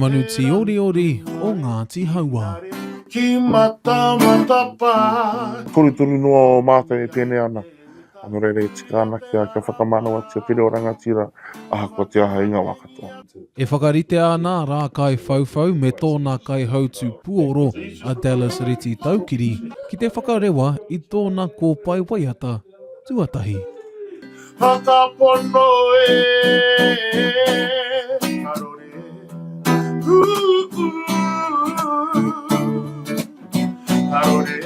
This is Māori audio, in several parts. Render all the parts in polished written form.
manu ti ori ori o Ngāti Haua. Ki mata mata pa. Toru noa o mātai e pēne ana. Ano reire tika ana kia whakamanawa tia pere o rangatira aha kua te aha inga wakatoa. E whakarite ana Rākai Whauwhau me tōna kai hautu Pūkōrero a Dallas Reti Taukiri ki te whakarewa i tōna kōpai waiata tuatahi. Whakapono Tarore.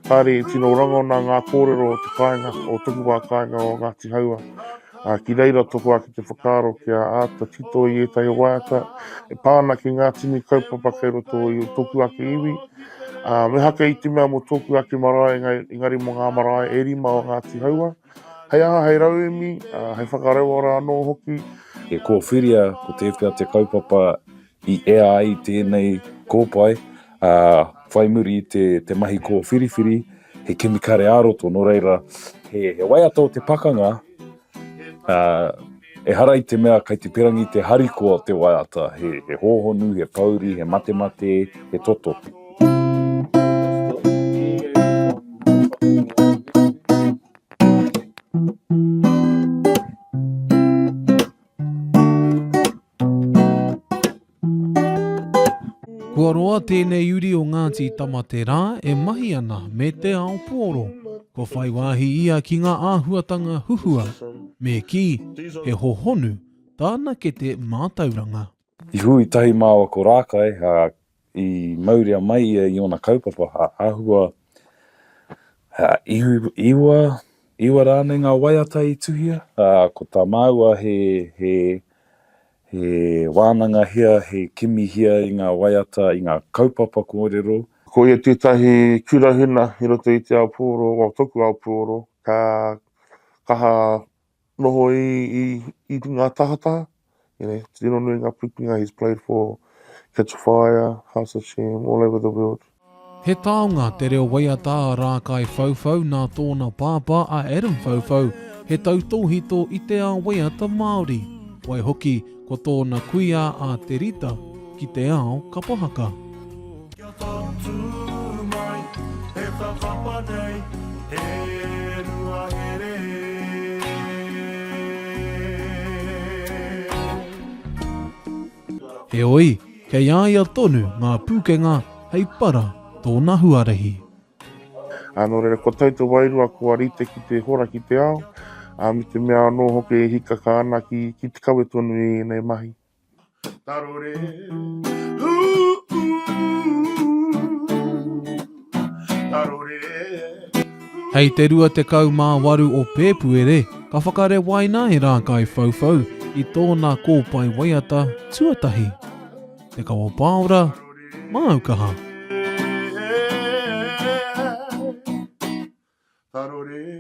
Kāre tino rangona ngā kōrero o te kāinga, o tuku wā kāinga o Ngāti Haua. Ki reira toko aki te whakaro kia āta tito i etahi waiata. E pāna ki ngā tini kaupapa kei roto i toku aki iwi. Me haka i te mea mo toku aki marae, engari mo ngā marae e rima o Ngāti Haua. Hei aha, hei rauemi, hei whakarewa rā no hoki. E kōwhiria, ko te whia te kaupapa i ea ai tēnei kōpai. Whai muri i te mahi ko whiriwhiri, he kemikare āroto, no reira, he waiata o te pakanga, e hara i te mea kai te pirangi te hariko o te waiata, he hōhonu, he pauri, he mate, he toto. Kua roa tēnei uri o Ngāti Tamate rā e mahi ana me te ao Pūkōrero. Ko whai wāhi ia ki ngā āhuatanga huhua. Me ki, he hohonu, tāna ke te mātauranga. I hui tahi māua ko Rākai, i mauria mai ia i ona kaupapa, āhua, iwa rānei ngā waiata i tuhia. Ko tā māua he wānanga hia, he kimi hia i ngā waiata, i ngā kaupapa kōrero. Ko ia tētahi kurahina i roto i te ao Pūkōrero, o toku ao Pūkōrero, ka kaha noho i ngā tahataha. Tino nui ngā pukinga, he's played for Catch a Fire, House of Shame, all over the world. He taonga te reo waiata a Rākai Whauwhau nā tōna pāpā a Adam Whauwhau, he tautōhito i te ao waiata Māori. Wai hoki ko tōna kuia a te rita ki te ao kapahaka. He oi, kei aia tonu ngā pūkenga hei para tōna huarehi. Anō reira, ko tauta wairua kua rite ki te hora ki te ao, me te mea no hoke e hikaka ana ki te kawe tonu i nei mahi. Tarore. Tarore. Hei te rua te kau mā waru o Pēpuere, ka whakare waina he Rākai Whauwhau i tōna kōpai waiata tuatahi. Te Kawa Paora, Aukaha. Tarore.